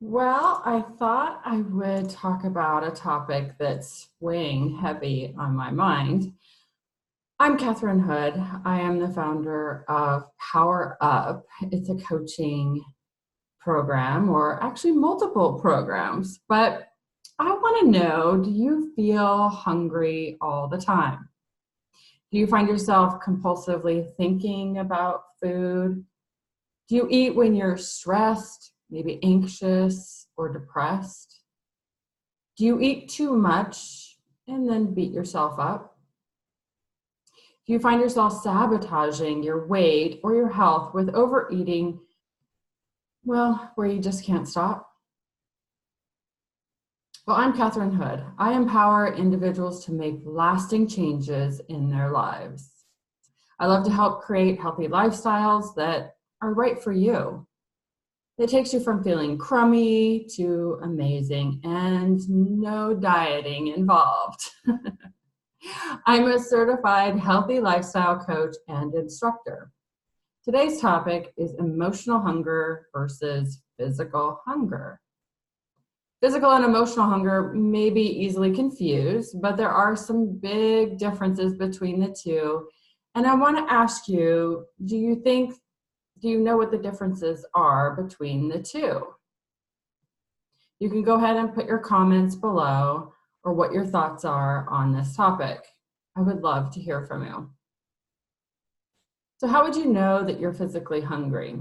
Well, I thought I would talk about a topic that's weighing heavy on my mind. I'm Katherine Hood. I am the founder of Power Up. It's a coaching program, or actually multiple programs. But I want to know, do you feel hungry all the time? Do you find yourself compulsively thinking about food? Do you eat when you're stressed, maybe anxious or depressed? Do you eat too much and then beat yourself up? Do you find yourself sabotaging your weight or your health with overeating, well, where you just can't stop? Well, I'm Katherine Hood. I empower individuals to make lasting changes in their lives. I love to help create healthy lifestyles that are right for you. It takes you from feeling crummy to amazing and no dieting involved. I'm a certified healthy lifestyle coach and instructor. Today's topic is emotional hunger versus physical hunger. Physical and emotional hunger may be easily confused, but there are some big differences between the two. And I want to ask you, do you know what the differences are between the two? You can go ahead and put your comments below or what your thoughts are on this topic. I would love to hear from you. So how would you know that you're physically hungry?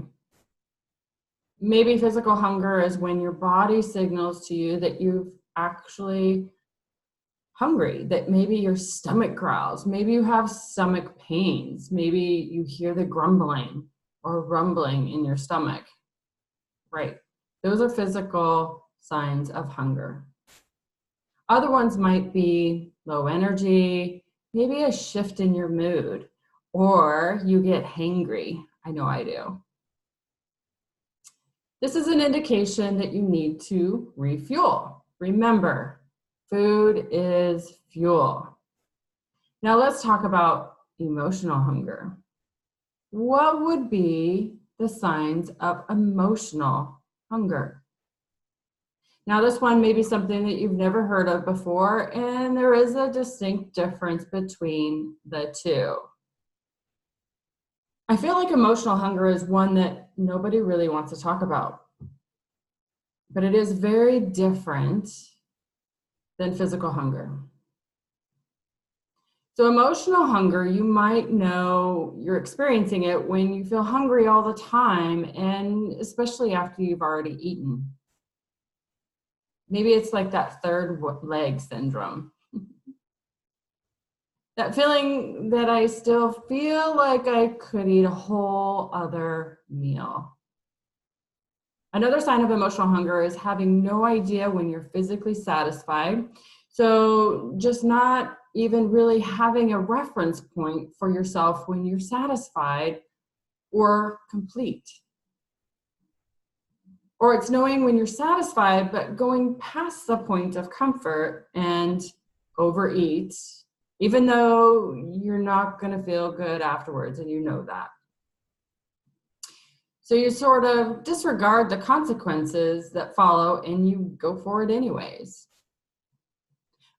Maybe physical hunger is when your body signals to you that you've actually hungry, that maybe your stomach growls, maybe you have stomach pains, maybe you hear the grumbling or rumbling in your stomach. Right. Those are physical signs of hunger. Other ones might be low energy, maybe a shift in your mood, or you get hangry. I know I do. This is an indication that you need to refuel. Remember, food is fuel. Now let's talk about emotional hunger. What would be the signs of emotional hunger? Now this one may be something that you've never heard of before, and there is a distinct difference between the two. I feel like emotional hunger is one that nobody really wants to talk about, but it is very different than physical hunger. So emotional hunger, you might know you're experiencing it when you feel hungry all the time, and especially after you've already eaten. Maybe it's like that third leg syndrome. That feeling that I still feel like I could eat a whole other meal. Another sign of emotional hunger is having no idea when you're physically satisfied. So just not even really having a reference point for yourself when you're satisfied or complete. Or it's knowing when you're satisfied, but going past the point of comfort and overeat, even though you're not going to feel good afterwards, and you know that. So you sort of disregard the consequences that follow and you go for it anyways.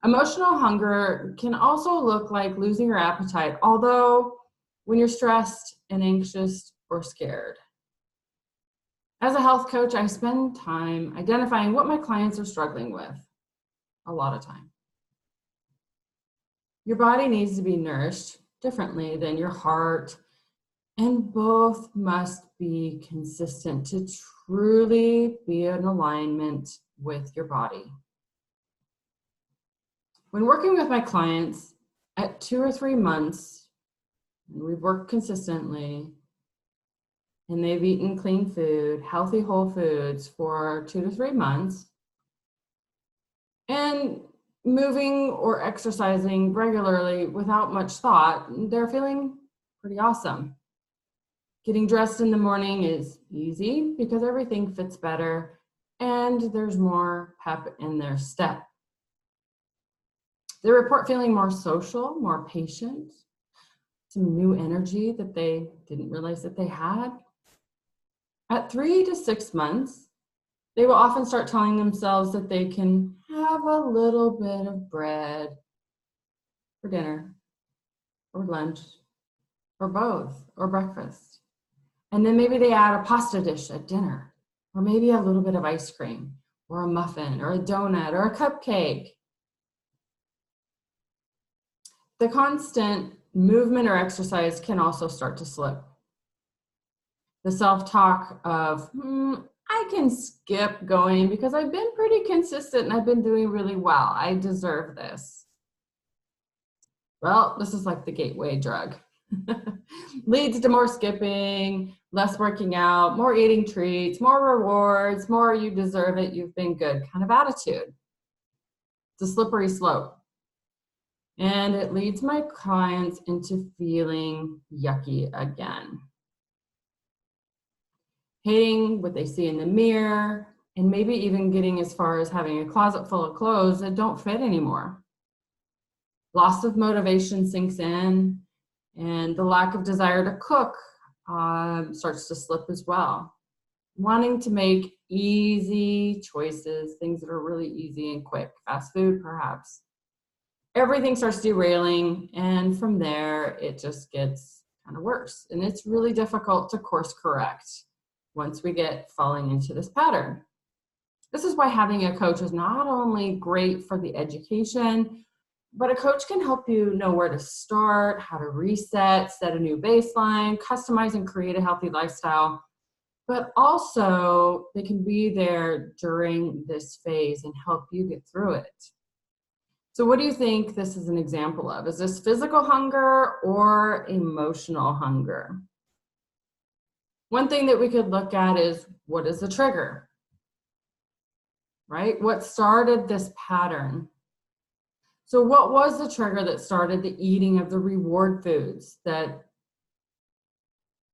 Emotional hunger can also look like losing your appetite, although when you're stressed and anxious or scared. As a health coach, I spend time identifying what my clients are struggling with, a lot of time. Your body needs to be nourished differently than your heart, and both must be consistent to truly be in alignment with your body. When working with my clients at 2 or 3 months, and we've worked consistently, and they've eaten clean food, healthy whole foods for 2 to 3 months, and moving or exercising regularly without much thought, they're feeling pretty awesome. Getting dressed in the morning is easy because everything fits better and there's more pep in their step. They report feeling more social, more patient, some new energy that they didn't realize that they had. At 3 to 6 months, They will often start telling themselves that they can have a little bit of bread for dinner or lunch or both or breakfast. And then maybe they add a pasta dish at dinner, or maybe a little bit of ice cream or a muffin or a donut or a cupcake. The constant movement or exercise can also start to slip. The self-talk of, I can skip going because I've been pretty consistent and I've been doing really well. I deserve this. Well, this is like the gateway drug. Leads to more skipping, less working out, more eating treats, more rewards, more you deserve it, you've been good kind of attitude. It's a slippery slope. And it leads my clients into feeling yucky again. Hating what they see in the mirror, and maybe even getting as far as having a closet full of clothes that don't fit anymore. Loss of motivation sinks in, and the lack of desire to cook starts to slip as well. Wanting to make easy choices, things that are really easy and quick, fast food perhaps. Everything starts derailing, and from there, it just gets kind of worse. And it's really difficult to course correct once we get falling into this pattern. This is why having a coach is not only great for the education, but a coach can help you know where to start, how to reset, set a new baseline, customize and create a healthy lifestyle. But also, they can be there during this phase and help you get through it. So what do you think this is an example of? Is this physical hunger or emotional hunger? One thing that we could look at is, what is the trigger? Right? What started this pattern? So what was the trigger that started the eating of the reward foods that,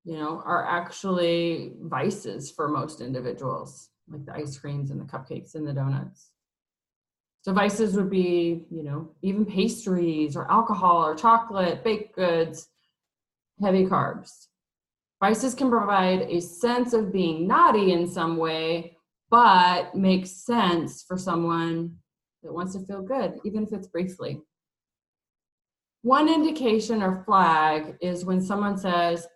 are actually vices for most individuals, like the ice creams and the cupcakes and the donuts? So vices would be, even pastries or alcohol or chocolate, baked goods, heavy carbs. Vices can provide a sense of being naughty in some way, but makes sense for someone that wants to feel good, even if it's briefly. One indication or flag is when someone says,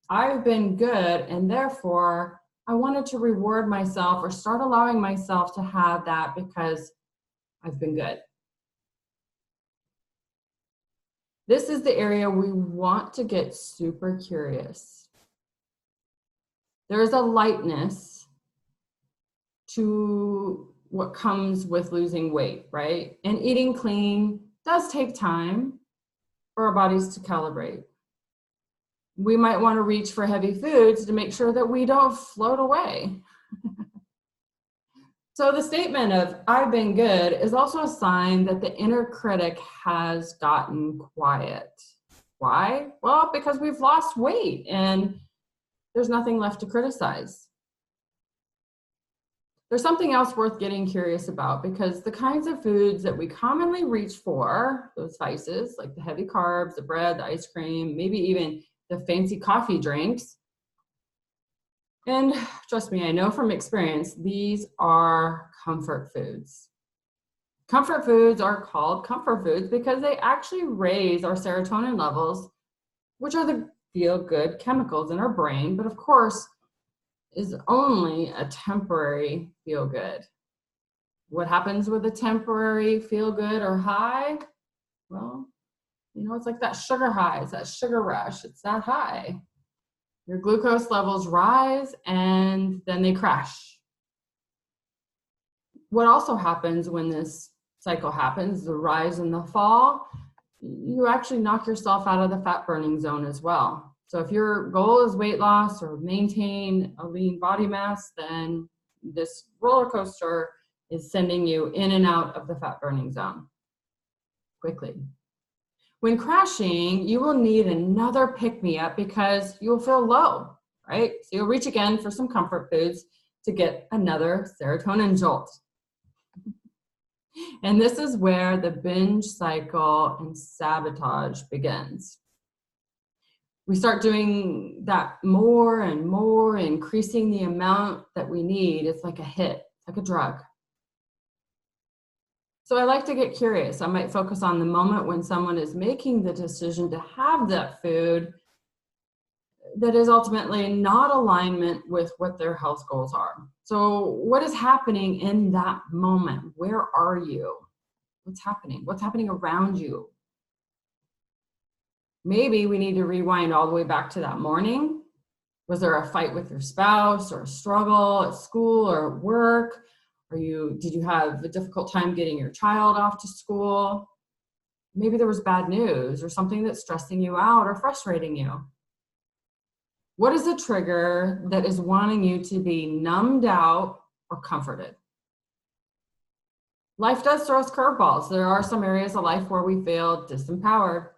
I've been good, and therefore I wanted to reward myself or start allowing myself to have that because I've been good. This is the area we want to get super curious. There is a lightness to what comes with losing weight, right? And eating clean does take time for our bodies to calibrate. We might want to reach for heavy foods to make sure that we don't float away. So the statement of I've been good is also a sign that the inner critic has gotten quiet. Why? Well, because we've lost weight and there's nothing left to criticize. There's something else worth getting curious about, because the kinds of foods that we commonly reach for, those vices, like the heavy carbs, the bread, the ice cream, maybe even the fancy coffee drinks, and trust me, I know from experience, these are comfort foods. Comfort foods are called comfort foods because they actually raise our serotonin levels, which are the feel-good chemicals in our brain, but of course, is only a temporary feel-good. What happens with a temporary feel-good or high? Well, it's like that sugar high, it's that sugar rush, it's that high. Your glucose levels rise and then they crash. What also happens when this cycle happens, the rise and the fall, you actually knock yourself out of the fat burning zone as well. So if your goal is weight loss or maintain a lean body mass, then this roller coaster is sending you in and out of the fat burning zone quickly. When crashing, you will need another pick-me-up because you'll feel low, right? So you'll reach again for some comfort foods to get another serotonin jolt. And this is where the binge cycle and sabotage begins. We start doing that more and more, increasing the amount that we need. It's like a hit, like a drug. So I like to get curious. I might focus on the moment when someone is making the decision to have that food that is ultimately not alignment with what their health goals are. So what is happening in that moment? Where are you? What's happening? What's happening around you? Maybe we need to rewind all the way back to that morning. Was there a fight with your spouse or a struggle at school or at work? Did you have a difficult time getting your child off to school? Maybe there was bad news or something that's stressing you out or frustrating you. What is the trigger that is wanting you to be numbed out or comforted? Life does throw us curveballs. There are some areas of life where we feel disempowered,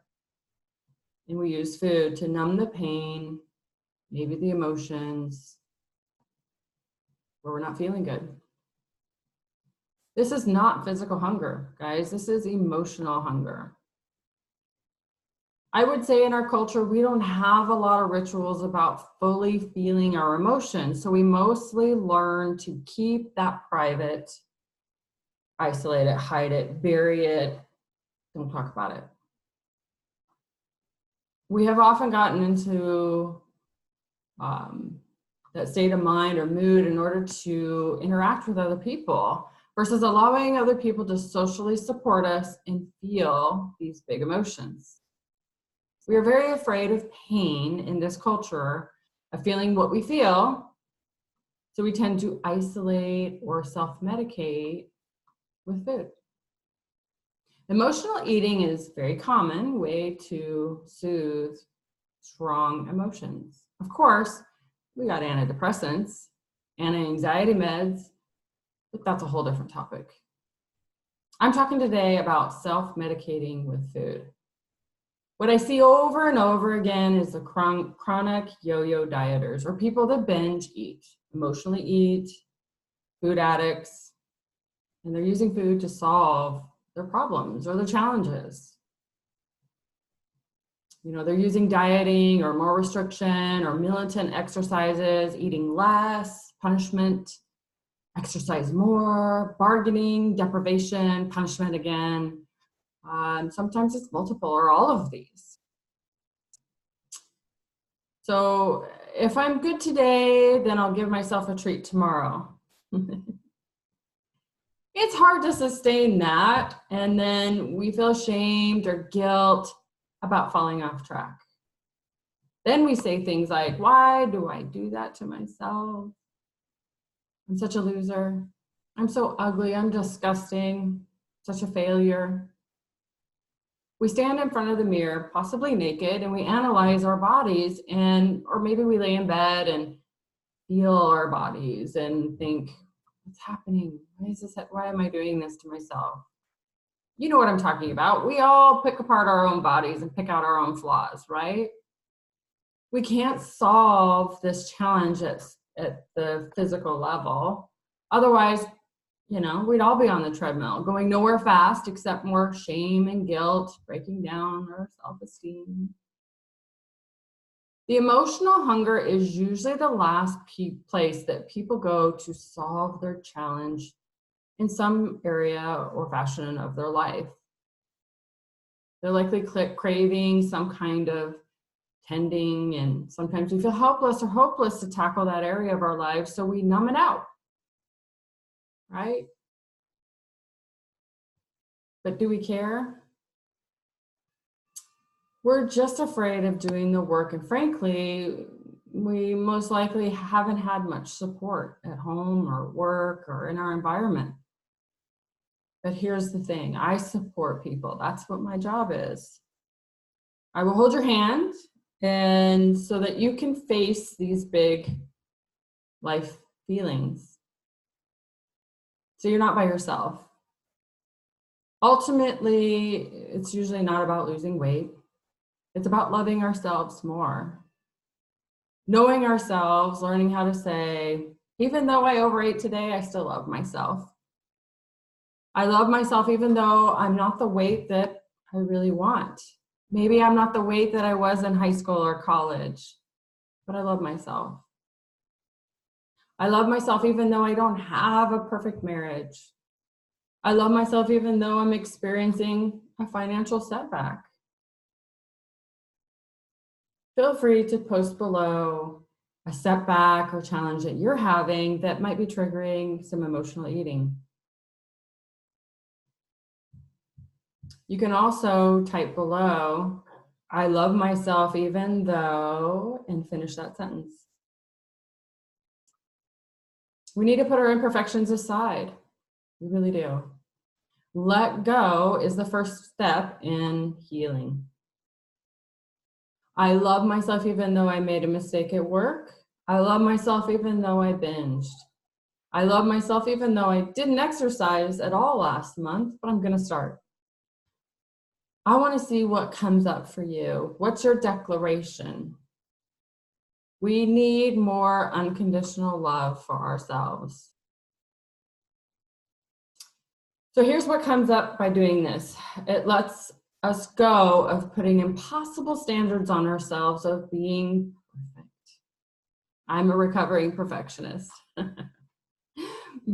and we use food to numb the pain, maybe the emotions, where we're not feeling good. This is not physical hunger, guys. This is emotional hunger. I would say in our culture, we don't have a lot of rituals about fully feeling our emotions. So we mostly learn to keep that private, isolate it, hide it, bury it, don't talk about it. We have often gotten into that state of mind or mood in order to interact with other people versus allowing other people to socially support us and feel these big emotions. We are very afraid of pain in this culture, of feeling what we feel, so we tend to isolate or self-medicate with food. Emotional eating is a very common way to soothe strong emotions. Of course, we got antidepressants, anti-anxiety meds, but that's a whole different topic. I'm talking today about self-medicating with food. What I see over and over again is the chronic yo-yo dieters, or people that binge eat, emotionally eat, food addicts, and they're using food to solve their problems or their challenges. They're using dieting or more restriction or militant exercises, eating less, punishment, exercise more, bargaining, deprivation, punishment again. Sometimes it's multiple or all of these. So if I'm good today, then I'll give myself a treat tomorrow. It's hard to sustain that, and then we feel shamed or guilt about falling off track. Then we say things like, why do I do that to myself? I'm such a loser. I'm so ugly. I'm disgusting. Such a failure. We stand in front of the mirror, possibly naked, and we analyze our bodies, or maybe we lay in bed and feel our bodies and think, what's happening? Why am I doing this to myself? You know what I'm talking about. We all pick apart our own bodies and pick out our own flaws, right? We can't solve this challenge at the physical level. Otherwise, we'd all be on the treadmill, going nowhere fast except more shame and guilt, breaking down our self-esteem. The emotional hunger is usually the last place that people go to solve their challenge in some area or fashion of their life. They're likely craving some kind of tending, and sometimes we feel helpless or hopeless to tackle that area of our lives, so we numb it out, right? But do we care? We're just afraid of doing the work, and frankly, we most likely haven't had much support at home or work or in our environment. But here's the thing, I support people. That's what my job is. I will hold your hand, and so that you can face these big life feelings. So you're not by yourself. Ultimately, it's usually not about losing weight. It's about loving ourselves more. Knowing ourselves, learning how to say, even though I overate today, I still love myself. I love myself even though I'm not the weight that I really want. Maybe I'm not the weight that I was in high school or college, but I love myself. I love myself even though I don't have a perfect marriage. I love myself even though I'm experiencing a financial setback. Feel free to post below a setback or challenge that you're having that might be triggering some emotional eating. You can also type below, I love myself even though, and finish that sentence. We need to put our imperfections aside. We really do. Let go is the first step in healing. I love myself even though I made a mistake at work. I love myself even though I binged. I love myself even though I didn't exercise at all last month, but I'm going to start. I want to see what comes up for you. What's your declaration? We need more unconditional love for ourselves. So here's what comes up by doing this. It lets us go of putting impossible standards on ourselves of being perfect. I'm a recovering perfectionist.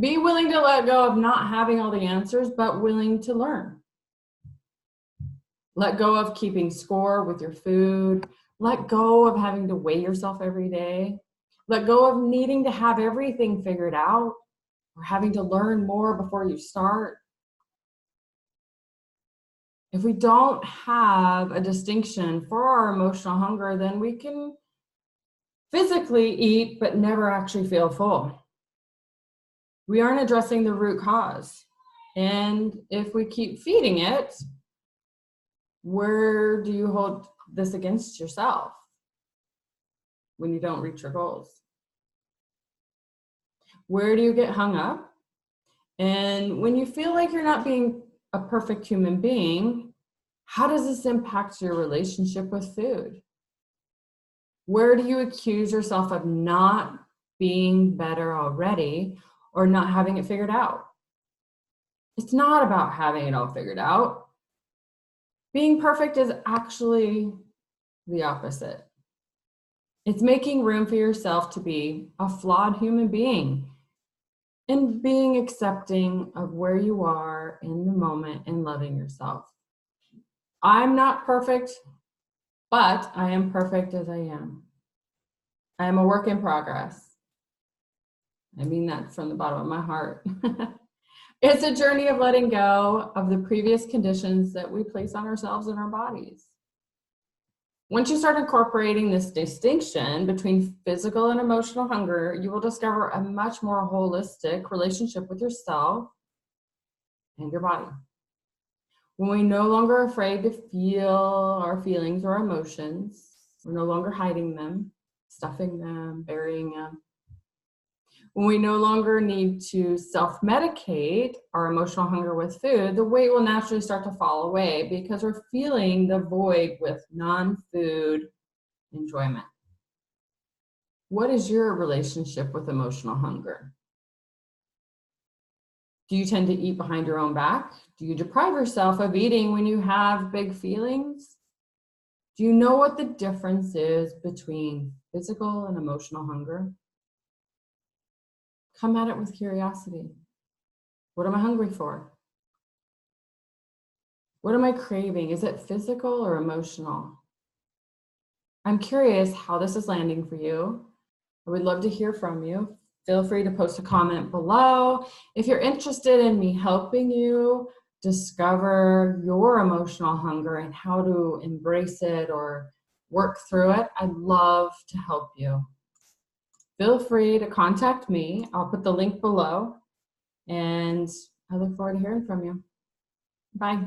Be willing to let go of not having all the answers, but willing to learn. Let go of keeping score with your food. Let go of having to weigh yourself every day. Let go of needing to have everything figured out or having to learn more before you start. If we don't have a distinction for our emotional hunger, then we can physically eat but never actually feel full. We aren't addressing the root cause. And if we keep feeding it, where do you hold this against yourself when you don't reach your goals? Where do you get hung up? And when you feel like you're not being a perfect human being, how does this impact your relationship with food? Where do you accuse yourself of not being better already or not having it figured out? It's not about having it all figured out. Being perfect is actually the opposite. It's making room for yourself to be a flawed human being and being accepting of where you are in the moment and loving yourself. I'm not perfect, but I am perfect as I am. I am a work in progress. I mean that from the bottom of my heart. It's a journey of letting go of the previous conditions that we place on ourselves and our bodies. Once you start incorporating this distinction between physical and emotional hunger, you will discover a much more holistic relationship with yourself and your body. When we're no longer afraid to feel our feelings or emotions, we're no longer hiding them, stuffing them, burying them. When we no longer need to self-medicate our emotional hunger with food, the weight will naturally start to fall away because we're feeling the void with non-food enjoyment. What is your relationship with emotional hunger? Do you tend to eat behind your own back? Do you deprive yourself of eating when you have big feelings? Do you know what the difference is between physical and emotional hunger? Come at it with curiosity. What am I hungry for? What am I craving? Is it physical or emotional? I'm curious how this is landing for you. I would love to hear from you. Feel free to post a comment below. If you're interested in me helping you discover your emotional hunger and how to embrace it or work through it, I'd love to help you. Feel free to contact me. I'll put the link below, and I look forward to hearing from you. Bye.